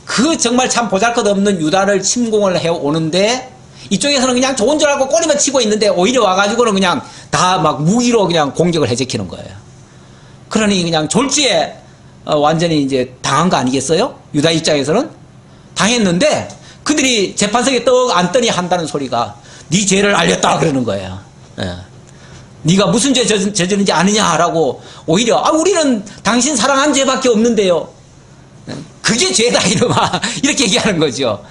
그 정말 참 보잘것없는 유다를 침공을 해오는데 이쪽에서는 그냥 좋은 줄 알고 꼬리만 치고 있는데 오히려 와가지고는 그냥 다 막 무기로 그냥 공격을 해제키는 거예요. 그러니 그냥 졸지에 완전히 이제 당한 거 아니겠어요? 유다 입장에서는 당했는데 그들이 재판석에 떡 앉더니 한다는 소리가 네 죄를 알렸다 그러는 거예요. 네가 무슨 죄 저지른지 아느냐라고 오히려 우리는 당신 사랑한 죄밖에 없는데요. 그게 죄다 이놈아 이렇게 얘기하는 거죠.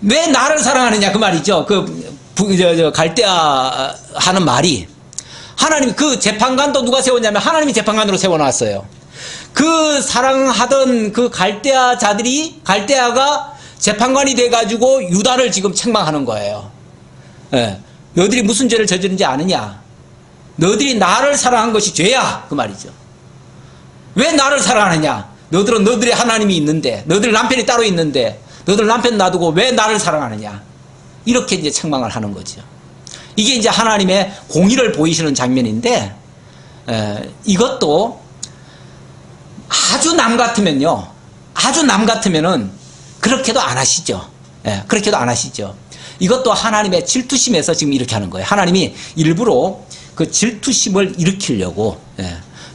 왜 나를 사랑하느냐 그 말이죠. 갈대아 하는 말이 하나님 그 재판관도 누가 세웠냐면 하나님이 재판관으로 세워놨어요. 그 사랑하던 그 갈대아 자들이 갈대아가 재판관이 돼가지고 유다를 지금 책망하는 거예요. 너희들이 무슨 죄를 저지른지 아느냐? 너희들이 나를 사랑한 것이 죄야 그 말이죠. 왜 나를 사랑하느냐? 너희들은 너희들의 하나님이 있는데 너희들 남편이 따로 있는데 너희들 남편 놔두고 왜 나를 사랑하느냐? 이렇게 이제 책망을 하는 거죠. 이게 이제 하나님의 공의를 보이시는 장면인데 이것도 아주 남 같으면요. 아주 남 같으면은 그렇게도 안 하시죠. 그렇게도 안 하시죠. 이것도 하나님의 질투심에서 지금 이렇게 하는 거예요. 하나님이 일부러 그 질투심을 일으키려고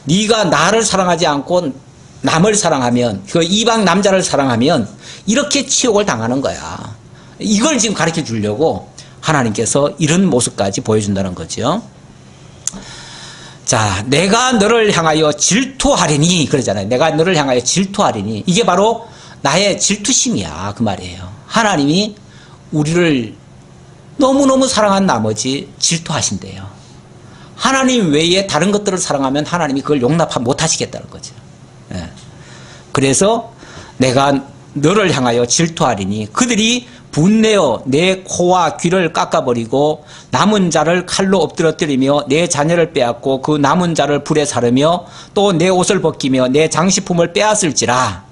네가 나를 사랑하지 않고 남을 사랑하면 그 이방 남자를 사랑하면 이렇게 치욕을 당하는 거야. 이걸 지금 가르쳐 주려고 하나님께서 이런 모습까지 보여준다는 거죠. 자, 내가 너를 향하여 질투하리니 그러잖아요. 내가 너를 향하여 질투하리니 이게 바로 나의 질투심이야 그 말이에요. 하나님이 우리를 너무너무 사랑한 나머지 질투하신대요. 하나님 외에 다른 것들을 사랑하면 하나님이 그걸 용납 못 하시겠다는 거죠. 그래서 내가 너를 향하여 질투하리니 그들이 분내어 내 코와 귀를 깎아버리고 남은 자를 칼로 엎드러뜨리며 내 자녀를 빼앗고 그 남은 자를 불에 사르며 또 내 옷을 벗기며 내 장식품을 빼앗을지라.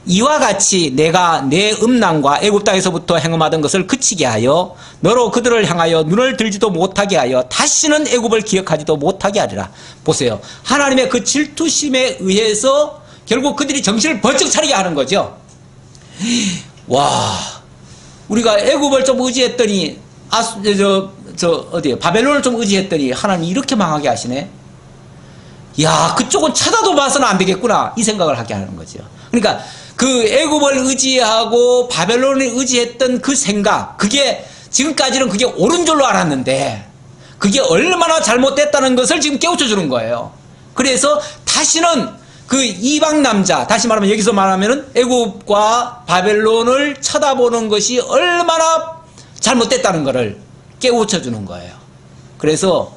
이와 같이 내가 내 음란과 애굽 땅에서부터 행함하던 것을 그치게 하여 너로 그들을 향하여 눈을 들지도 못하게 하여 다시는 애굽을 기억하지도 못하게 하리라. 보세요. 하나님의 그 질투심에 의해서 결국 그들이 정신을 번쩍 차리게 하는 거죠. 와, 우리가 애굽을 좀 의지했더니 어디요? 바벨론을 좀 의지했더니 하나님이 이렇게 망하게 하시네. 야, 그쪽은 쳐다도 봐서는 안 되겠구나, 이 생각을 하게 하는 거죠. 그러니까 그 애굽을 의지하고 바벨론을 의지했던 그 생각, 그게 지금까지는 그게 옳은 줄로 알았는데 그게 얼마나 잘못됐다는 것을 지금 깨우쳐 주는 거예요. 그래서 다시는 그 이방 남자, 다시 말하면 여기서 말하면은 애굽과 바벨론을 쳐다보는 것이 얼마나 잘못됐다는 것을 깨우쳐 주는 거예요. 그래서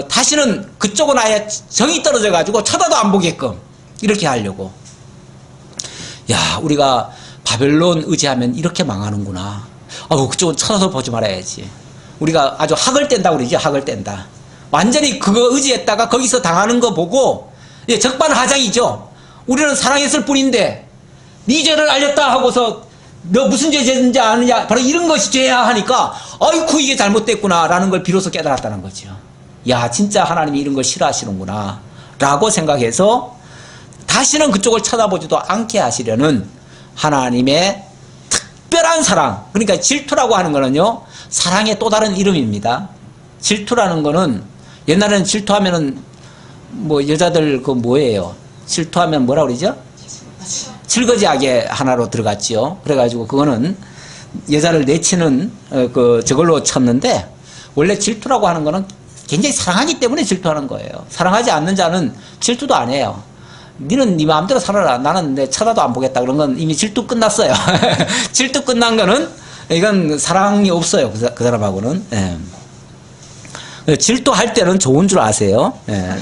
다시는 그쪽은 아예 정이 떨어져 가지고 쳐다도 안 보게끔 이렇게 하려고. 야, 우리가 바벨론 의지하면 이렇게 망하는구나. 그쪽은 쳐다도 보지 말아야지. 우리가 아주 학을 뗀다고 그러지. 학을 뗀다. 완전히 그거 의지했다가 거기서 당하는 거 보고 적반하장이죠. 우리는 사랑했을 뿐인데 네 죄를 알렸다 하고서 너 무슨 죄 짓는지 아느냐, 바로 이런 것이 죄야 하니까 아이쿠 이게 잘못됐구나 라는 걸 비로소 깨달았다는 거죠. 야, 진짜 하나님이 이런 걸 싫어하시는구나 라고 생각해서 다시는 그쪽을 쳐다보지도 않게 하시려는 하나님의 특별한 사랑. 그러니까 질투라고 하는 거는요, 사랑의 또 다른 이름입니다. 질투라는 거는, 옛날에는 질투하면은 뭐 여자들 그 뭐예요? 질투하면 뭐라 그러죠? 설거지하게 하나로 들어갔지요. 그래가지고 그거는 여자를 내치는 저걸로 쳤는데, 원래 질투라고 하는 거는 굉장히 사랑하기 때문에 질투하는 거예요. 사랑하지 않는 자는 질투도 안 해요. 니는 네 마음대로 살아라. 나는 내 쳐다도 안 보겠다. 그런 건 이미 질투 끝났어요. 질투 끝난 거는 이건 사랑이 없어요. 그 사람하고는. 예. 질투할 때는 좋은 줄 아세요. 예.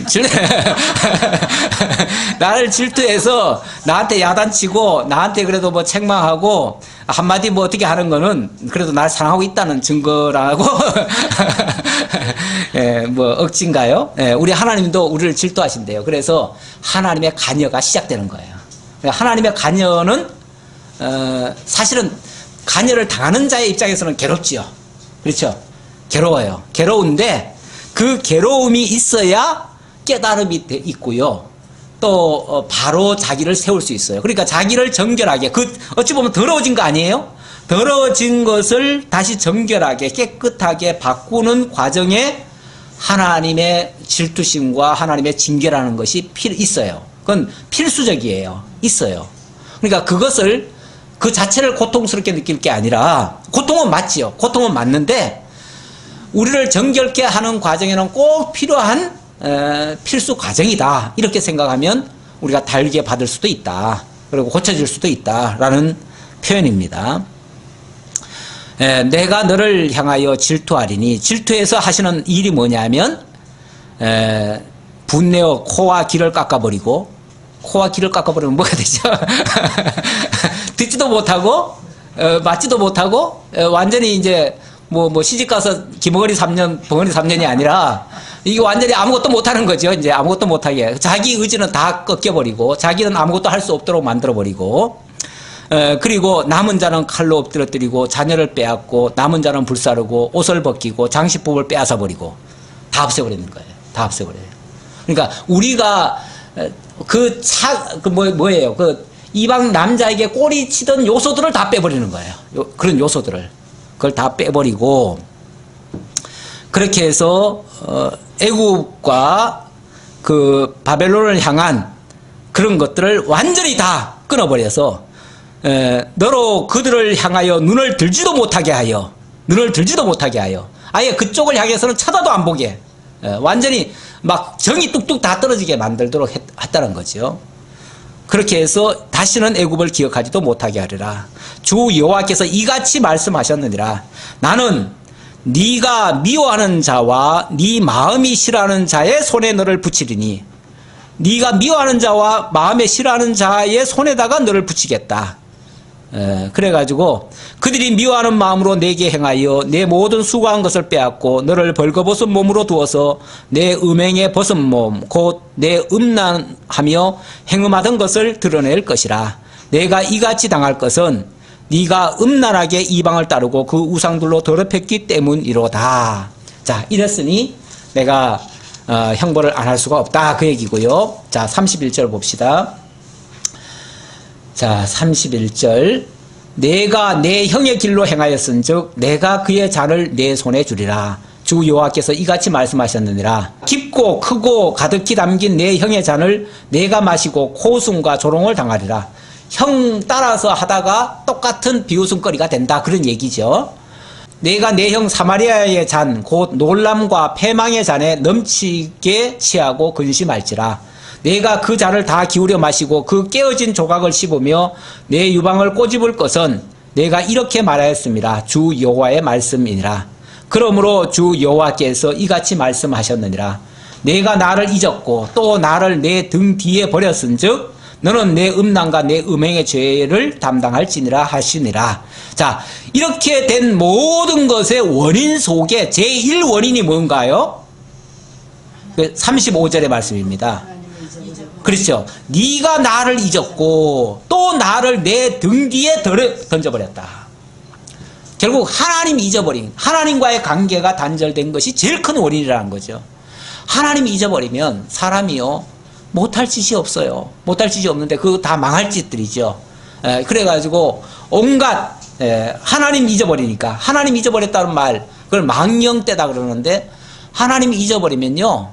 나를 질투해서 나한테 야단치고 나한테 그래도 뭐 책망하고 한마디 뭐 어떻게 하는 거는 그래도 날 사랑하고 있다는 증거라고. 예, 뭐 억지인가요? 예, 우리 하나님도 우리를 질투하신대요. 그래서 하나님의 간여가 시작되는 거예요. 하나님의 간여는 사실은 간여를 당하는 자의 입장에서는 괴롭지요. 그렇죠? 괴로워요. 괴로운데 그 괴로움이 있어야 깨달음이 있고요. 또 바로 자기를 세울 수 있어요. 그러니까 자기를 정결하게, 어찌 보면 더러워진 거 아니에요? 더러워진 것을 다시 정결하게 깨끗하게 바꾸는 과정에 하나님의 질투심과 하나님의 징계라는 것이 있어요. 그건 필수적이에요. 있어요. 그러니까 그것을 그 자체를 고통스럽게 느낄 게 아니라, 고통은 맞지요. 고통은 맞는데 우리를 정결케 하는 과정에는 꼭 필요한 필수 과정이다. 이렇게 생각하면 우리가 달게 받을 수도 있다. 그리고 고쳐질 수도 있다라는 표현입니다. 내가 너를 향하여 질투하리니, 질투해서 하시는 일이 뭐냐면 분내어 코와 귀를 깎아버리고, 코와 귀를 깎아버리면 뭐가 되죠? 듣지도 못하고 맞지도 못하고 완전히 이제 뭐 시집가서 기머거리 3년 벙어리 3년이 아니라 이게 완전히 아무것도 못하는 거죠. 이제 아무것도 못하게 자기 의지는 다 꺾여버리고 자기는 아무것도 할 수 없도록 만들어버리고, 그리고 남은 자는 칼로 엎드러뜨리고 자녀를 빼앗고 남은 자는 불사르고 옷을 벗기고 장식품을 빼앗아버리고 다 없애버리는 거예요. 다 없애버려요. 그러니까 우리가 뭐예요? 그 이방 남자에게 꼬리 치던 요소들을 다 빼버리는 거예요. 그런 요소들을. 그걸 다 빼버리고, 그렇게 해서 애굽과 그 바벨론을 향한 그런 것들을 완전히 다 끊어버려서 너로 그들을 향하여 눈을 들지도 못하게 하여, 아예 그쪽을 향해서는 쳐다도 안 보게, 완전히 막 정이 뚝뚝 다 떨어지게 만들도록 했다는 거죠. 그렇게 해서 다시는 애굽을 기억하지도 못하게 하리라. 주 여호와께서 이같이 말씀하셨느니라. 나는 네가 미워하는 자와 네 마음이 싫어하는 자의 손에 너를 붙이리니, 네가 미워하는 자와 마음에 싫어하는 자의 손에다가 너를 붙이겠다. 그래가지고 그들이 미워하는 마음으로 내게 행하여 내 모든 수고한 것을 빼앗고 너를 벌거벗은 몸으로 두어서 내 음행의 벗은 몸 곧 내 음란하며 행음하던 것을 드러낼 것이라. 내가 이같이 당할 것은 네가 음란하게 이방을 따르고 그 우상들로 더럽혔기 때문이로다. 자, 이랬으니 내가 형벌을 안 할 수가 없다, 그 얘기고요. 자, 31절 봅시다. 자, 31절. 내가 내 형의 길로 행하였은즉 내가 그의 잔을 내 손에 주리라. 주 여호와께서 이같이 말씀하셨느니라. 깊고 크고 가득히 담긴 내 형의 잔을 내가 마시고 코웃음과 조롱을 당하리라. 형 따라서 하다가 똑같은 비웃음거리가 된다, 그런 얘기죠. 내가 내 형 사마리아의 잔 곧 놀람과 패망의 잔에 넘치게 취하고 근심할지라. 내가 그 잔을 다 기울여 마시고 그 깨어진 조각을 씹으며 내 유방을 꼬집을 것은 내가 이렇게 말하였습니다. 주 여호와의 말씀이니라. 그러므로 주 여호와께서 이같이 말씀하셨느니라. 내가 나를 잊었고 또 나를 내 등 뒤에 버렸은즉 너는 내 음란과 내 음행의 죄를 담당할지니라 하시니라. 자, 이렇게 된 모든 것의 원인 속에 제1원인이 뭔가요? 35절의 말씀입니다. 그렇죠. 네가 나를 잊었고 또 나를 내 등 뒤에 던져버렸다. 결국 하나님 잊어버린, 하나님과의 관계가 단절된 것이 제일 큰 원인이라는 거죠. 하나님 잊어버리면 사람이요 못할 짓이 없어요. 못할 짓이 없는데 그거 다 망할 짓들이죠. 그래가지고 온갖 하나님 잊어버리니까, 하나님 잊어버렸다는 말, 그걸 망령때다 그러는데, 하나님 잊어버리면요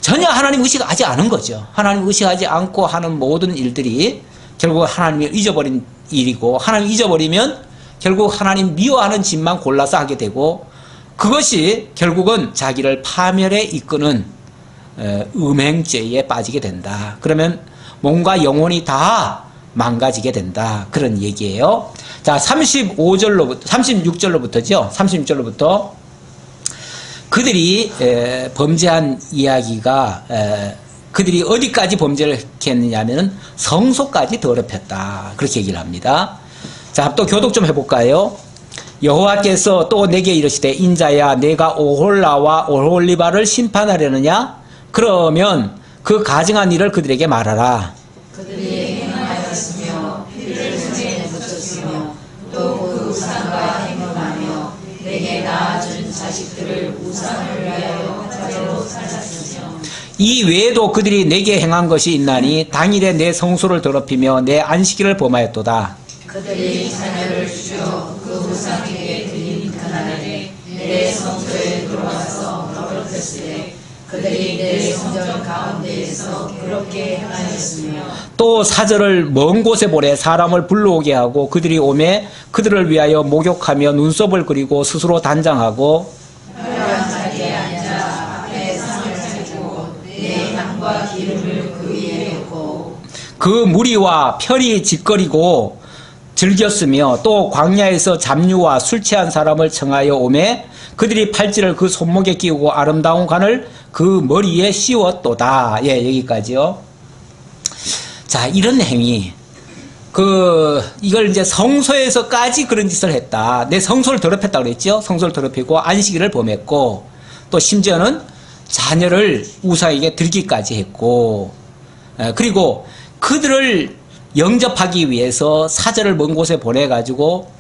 전혀 하나님 의식하지 않은 거죠. 하나님 의식하지 않고 하는 모든 일들이 결국 하나님을 잊어버린 일이고, 하나님 잊어버리면 결국 하나님 미워하는 짓만 골라서 하게 되고, 그것이 결국은 자기를 파멸에 이끄는 음행죄에 빠지게 된다. 그러면 몸과 영혼이 다 망가지게 된다, 그런 얘기예요. 자, 36절로부터죠. 36절로부터 그들이 범죄한 이야기가 그들이 어디까지 범죄를 했느냐면 성소까지 더럽혔다, 그렇게 얘기를 합니다. 자, 또 교독 좀 해볼까요? 여호와께서 또 내게 이르시되 인자야 내가 오홀라와 오홀리바를 심판하려느냐? 그러면 그 가증한 일을 그들에게 말하라. 그들이 행하였으며 피를 손에 묻혔으며 또 그 우상과 행음하며 내게 낳아준 자식들을 우상을 위하여 화제로 살랐으며 이 외에도 그들이 내게 행한 것이 있나니 당일에 내 성소를 더럽히며 내 안식일을 범하였도다. 그들이 자녀를 주여 그 우상에게 드린 그날에 내 성소에 들어와서 더럽혔으되 그들이 내 성전 가운데에서 그렇게 행하였으며 또 사절을 먼 곳에 보내 사람을 불러오게 하고 그들이 오매 그들을 위하여 목욕하며 눈썹을 그리고 스스로 단장하고 화려한 자리에 앉아 앞에 상을 차리고 내 향과 기름을 그 위에 얹고 그 무리와 편히 짓거리고 즐겼으며 또 광야에서 잡류와 술 취한 사람을 청하여 오매 그들이 팔찌를 그 손목에 끼우고 아름다운 관을 그 머리에 씌웠도다. 예, 여기까지요. 자, 이런 행위. 이걸 이제 성소에서까지 그런 짓을 했다. 내 성소를 더럽혔다 그랬죠? 성소를 더럽히고 안식일을 범했고, 또 심지어는 자녀를 우상에게 드리기까지 했고, 그리고 그들을 영접하기 위해서 사절을 먼 곳에 보내가지고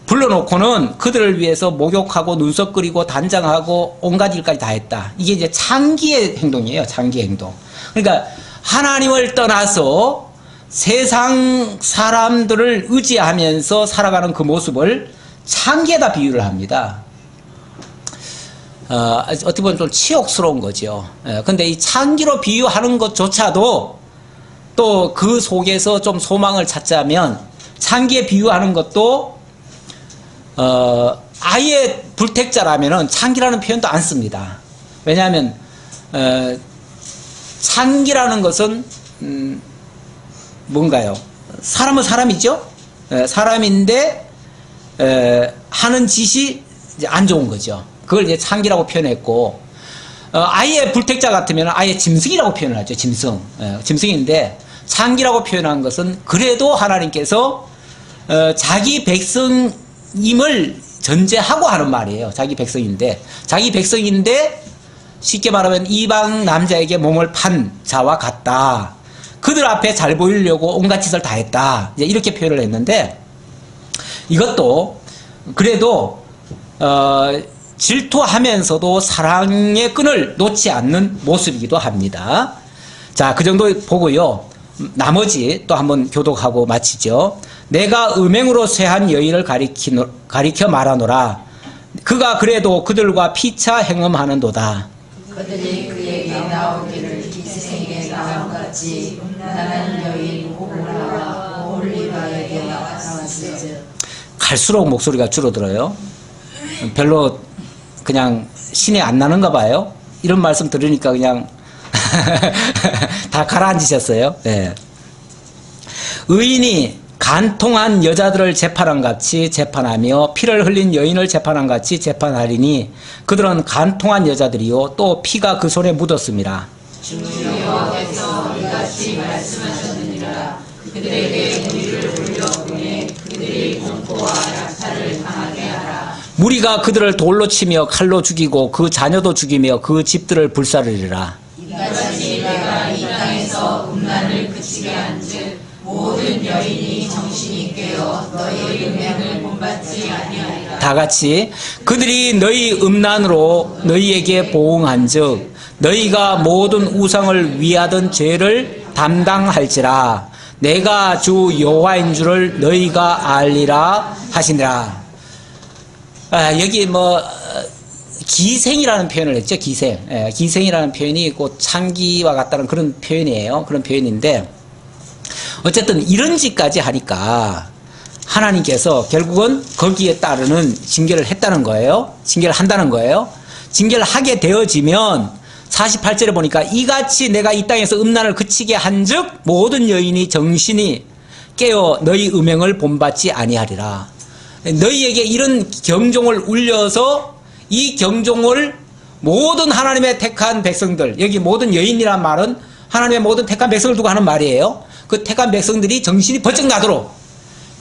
불러놓고는 그들을 위해서 목욕하고 눈썹 그리고 단장하고 온갖 일까지 다 했다. 이게 이제 창기의 행동이에요. 창기의 행동. 그러니까 하나님을 떠나서 세상 사람들을 의지하면서 살아가는 그 모습을 창기에다 비유를 합니다. 어떻게 보면 좀 치욕스러운 거죠. 근데 이 창기로 비유하는 것조차도 또 그 속에서 좀 소망을 찾자면 창기에 비유하는 것도 아예 불택자라면은 창기라는 표현도 안 씁니다. 왜냐하면 창기라는 것은 뭔가요? 사람은 사람이죠. 사람인데 하는 짓이 이제 안 좋은 거죠. 그걸 이제 창기라고 표현했고, 아예 불택자 같으면 아예 짐승이라고 표현을 하죠. 짐승. 짐승인데 창기라고 표현한 것은 그래도 하나님께서 자기 백성임을 전제하고 하는 말이에요. 자기 백성인데 쉽게 말하면 이방 남자에게 몸을 판 자와 같다. 그들 앞에 잘 보이려고 온갖 짓을 다 했다. 이제 이렇게 표현을 했는데, 이것도 그래도 질투하면서도 사랑의 끈을 놓지 않는 모습이기도 합니다. 자, 그 정도 보고요. 나머지 또 한번 교독하고 마치죠. 내가 음행으로 쇠한 여인을 가리켜 말하노라. 그가 그래도 그들과 피차 행음하는도다. 그들이 그에게 나오기를 기생에게 나온같이 나는 여인 오홀라와 오홀리바에게 나왔으즉. 갈수록 목소리가 줄어들어요. 별로 그냥 신이 안 나는가 봐요. 이런 말씀 들으니까 그냥 다 가라앉으셨어요. 네. 의인이 간통한 여자들을 재판한 같이 재판하며 피를 흘린 여인을 재판한 같이 재판하리니 그들은 간통한 여자들이요 또 피가 그 손에 묻었습니다. 주여께서 이같이 말씀하셨느니라. 그들에게 무리를 돌려보내 그들이 공포와 약탈을 당하게 하라. 무리가 그들을 돌로 치며 칼로 죽이고 그 자녀도 죽이며 그 집들을 불사르리라. 이같이 내가 이 땅에서 음란을 그치게 한즉 모든 여인이 정신이 깨어 너희 음행을 본받지 아니하리라. 다 같이 그들이 너희 음란으로 너희에게 보응한즉 너희가 모든 우상을 위하던 죄를 담당할지라. 내가 주 여호와인 줄을 너희가 알리라 하시니라. 여기 기생이라는 표현을 했죠. 기생. 기생이라는 표현이 곧 창기와 같다는 그런 표현이에요. 그런 표현인데, 어쨌든 이런 짓까지 하니까 하나님께서 결국은 거기에 따르는 징계를 했다는 거예요. 징계를 한다는 거예요. 징계를 하게 되어지면 48절에 보니까 이같이 내가 이 땅에서 음란을 그치게 한즉 모든 여인이 정신이 깨어 너희 음행을 본받지 아니하리라. 너희에게 이런 경종을 울려서 이 경종을 모든 하나님의 택한 백성들, 여기 모든 여인이란 말은 하나님의 모든 택한 백성을 두고 하는 말이에요. 그 택한 백성들이 정신이 번쩍 나도록,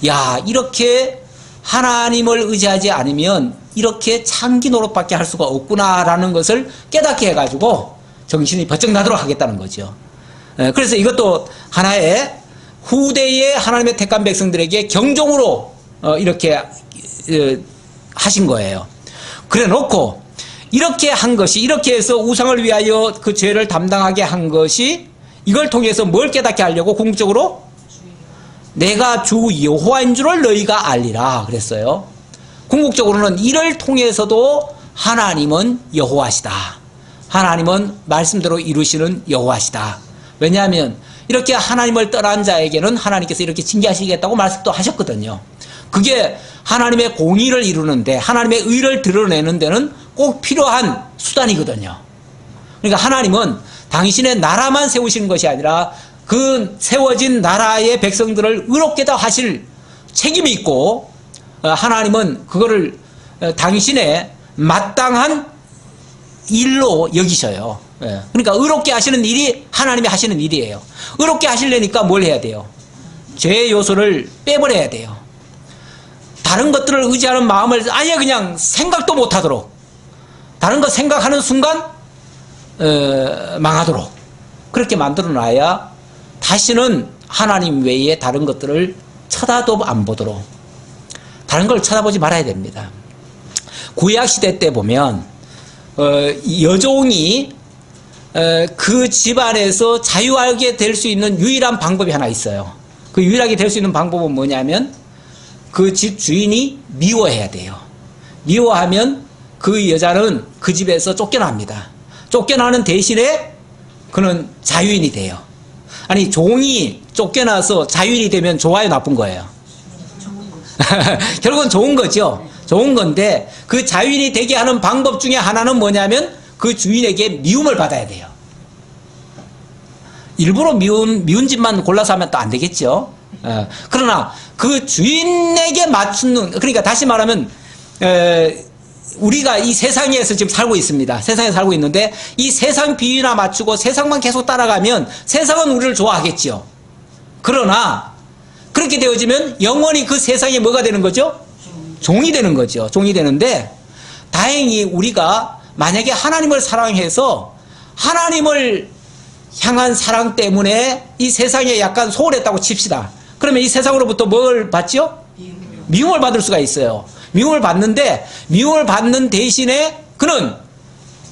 야, 이렇게 하나님을 의지하지 않으면 이렇게 창기 노릇밖에 할 수가 없구나라는 것을 깨닫게 해가지고 정신이 번쩍 나도록 하겠다는 거죠. 그래서 이것도 하나의 후대의 하나님의 택한 백성들에게 경종으로 이렇게 하신 거예요. 그래 놓고 이렇게 한 것이, 이렇게 해서 우상을 위하여 그 죄를 담당하게 한 것이, 이걸 통해서 뭘 깨닫게 하려고? 궁극적으로 내가 주 여호와인 줄을 너희가 알리라 그랬어요. 궁극적으로는 이를 통해서도 하나님은 여호와시다, 하나님은 말씀대로 이루시는 여호와시다. 왜냐하면 이렇게 하나님을 떠난 자에게는 하나님께서 이렇게 징계하시겠다고 말씀도 하셨거든요. 그게 하나님의 공의를 이루는데, 하나님의 의를 드러내는 데는 꼭 필요한 수단이거든요. 그러니까 하나님은 당신의 나라만 세우시는 것이 아니라 그 세워진 나라의 백성들을 의롭게 다 하실 책임이 있고, 하나님은 그거를 당신의 마땅한 일로 여기셔요. 그러니까 의롭게 하시는 일이 하나님이 하시는 일이에요. 의롭게 하시려니까 뭘 해야 돼요? 죄의 요소를 빼버려야 돼요. 다른 것들을 의지하는 마음을 아예 그냥 생각도 못하도록, 다른 것 생각하는 순간 망하도록 그렇게 만들어놔야 다시는 하나님 외에 다른 것들을 쳐다도 안 보도록, 다른 걸 쳐다보지 말아야 됩니다. 구약시대 때 보면 여종이 그 집안에서 자유하게 될 수 있는 유일한 방법이 하나 있어요. 그 유일하게 될 수 있는 방법은 뭐냐면 그 집 주인이 미워해야 돼요. 미워하면 그 여자는 그 집에서 쫓겨납니다. 쫓겨나는 대신에 그는 자유인이 돼요. 아니, 종이 쫓겨나서 자유인이 되면 좋아요, 나쁜 거예요? 결국은 좋은 거죠. 좋은 건데, 그 자유인이 되게 하는 방법 중에 하나는 뭐냐면 그 주인에게 미움을 받아야 돼요. 일부러 미운 집만 골라서 하면 또 안 되겠죠. 그러나 그 주인에게 맞추는, 그러니까 다시 말하면 우리가 이 세상에서 지금 살고 있습니다. 세상에 살고 있는데 이 세상 비위나 맞추고 세상만 계속 따라가면 세상은 우리를 좋아하겠죠. 그러나 그렇게 되어지면 영원히 그 세상에 뭐가 되는 거죠? 종이 되는 거죠. 종이 되는데 다행히 우리가 만약에 하나님을 사랑해서 하나님을 향한 사랑 때문에 이 세상에 약간 소홀했다고 칩시다. 그러면 이 세상으로부터 뭘 받죠? 미움을 받을 수가 있어요. 미움을 받는데 미움을 받는 대신에 그는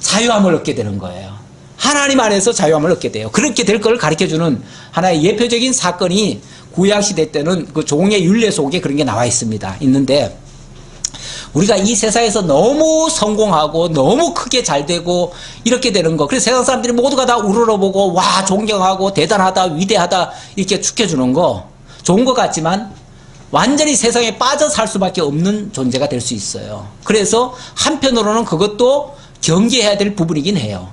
자유함을 얻게 되는 거예요. 하나님 안에서 자유함을 얻게 돼요. 그렇게 될 걸 가르쳐주는 하나의 예표적인 사건이 구약시대 때는 그 종의 율례 속에 그런 게 나와 있습니다. 있는데 우리가 이 세상에서 너무 성공하고 너무 크게 잘 되고 이렇게 되는 거, 그래서 세상 사람들이 모두가 다 우러러보고 와 존경하고 대단하다 위대하다 이렇게 축해주는 거 좋은 것 같지만 완전히 세상에 빠져 살 수밖에 없는 존재가 될 수 있어요. 그래서 한편으로는 그것도 경계해야 될 부분이긴 해요.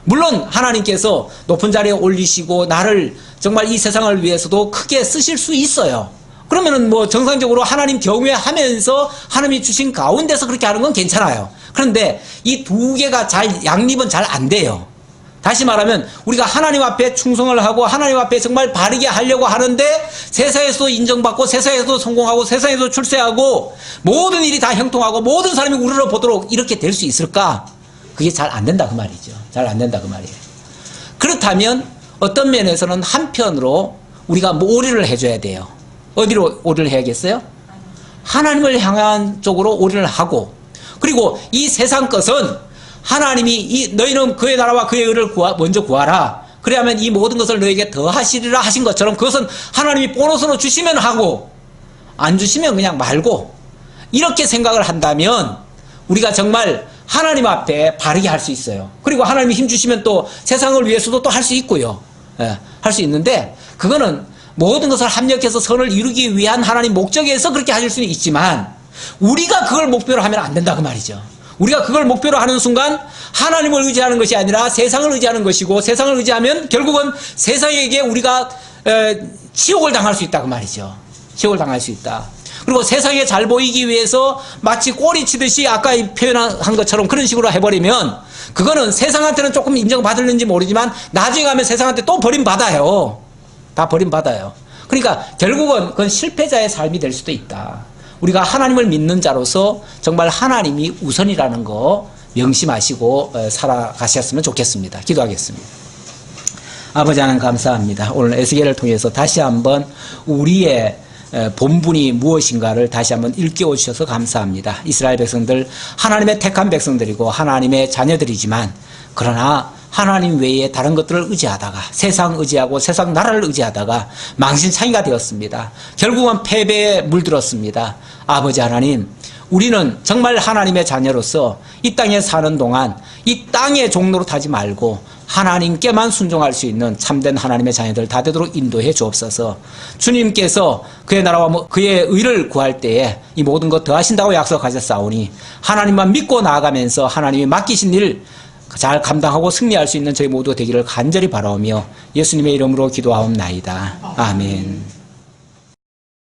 물론 하나님께서 높은 자리에 올리시고 나를 정말 이 세상을 위해서도 크게 쓰실 수 있어요. 그러면은 뭐 정상적으로 하나님 경외하면서 하나님이 주신 가운데서 그렇게 하는 건 괜찮아요. 그런데 이 두 개가 잘 양립은 잘 안 돼요. 다시 말하면 우리가 하나님 앞에 충성을 하고 하나님 앞에 정말 바르게 하려고 하는데 세상에서도 인정받고 세상에서도 성공하고 세상에서도 출세하고 모든 일이 다 형통하고 모든 사람이 우러러 보도록 이렇게 될 수 있을까? 그게 잘 안 된다 그 말이죠. 잘 안 된다 그 말이에요. 그렇다면 어떤 면에서는 한편으로 우리가 뭐 올인을 해줘야 돼요. 어디로 올인을 해야겠어요? 하나님을 향한 쪽으로 올인을 하고, 그리고 이 세상 것은 하나님이 너희는 그의 나라와 그의 의를 먼저 구하라. 그래야만 이 모든 것을 너에게 더하시리라 하신 것처럼 그것은 하나님이 보너스로 주시면 하고 안 주시면 그냥 말고, 이렇게 생각을 한다면 우리가 정말 하나님 앞에 바르게 할 수 있어요. 그리고 하나님이 힘 주시면 또 세상을 위해서도 또 할 수 있고요. 할 수 있는데 그거는 모든 것을 합력해서 선을 이루기 위한 하나님 목적에서 그렇게 하실 수는 있지만 우리가 그걸 목표로 하면 안 된다 그 말이죠. 우리가 그걸 목표로 하는 순간 하나님을 의지하는 것이 아니라 세상을 의지하는 것이고, 세상을 의지하면 결국은 세상에게 우리가 치욕을 당할 수 있다 그 말이죠. 치욕을 당할 수 있다. 그리고 세상에 잘 보이기 위해서 마치 꼬리 치듯이 아까 표현한 것처럼 그런 식으로 해버리면 그거는 세상한테는 조금 인정받을는지 모르지만 나중에 가면 세상한테 또 버림받아요. 다 버림받아요. 그러니까 결국은 그건 실패자의 삶이 될 수도 있다. 우리가 하나님을 믿는 자로서 정말 하나님이 우선이라는 거 명심하시고 살아가셨으면 좋겠습니다. 기도하겠습니다. 아버지 하나님 감사합니다. 오늘 에스겔을 통해서 다시 한번 우리의 본분이 무엇인가를 다시 한번 일깨워 주셔서 감사합니다. 이스라엘 백성들 하나님의 택한 백성들이고 하나님의 자녀들이지만 그러나 하나님 외에 다른 것들을 의지하다가 세상 의지하고 세상 나라를 의지하다가 망신창이가 되었습니다. 결국은 패배에 물들었습니다. 아버지 하나님, 우리는 정말 하나님의 자녀로서 이 땅에 사는 동안 이 땅의 종로로 타지 말고 하나님께만 순종할 수 있는 참된 하나님의 자녀들 다 되도록 인도해 주옵소서. 주님께서 그의 나라와 그의 의를 구할 때에 이 모든 것 더하신다고 약속하셨사오니 하나님만 믿고 나아가면서 하나님이 맡기신 일 잘 감당하고 승리할 수 있는 저희 모두 되기를 간절히 바라오며 예수님의 이름으로 기도하옵나이다. 아멘.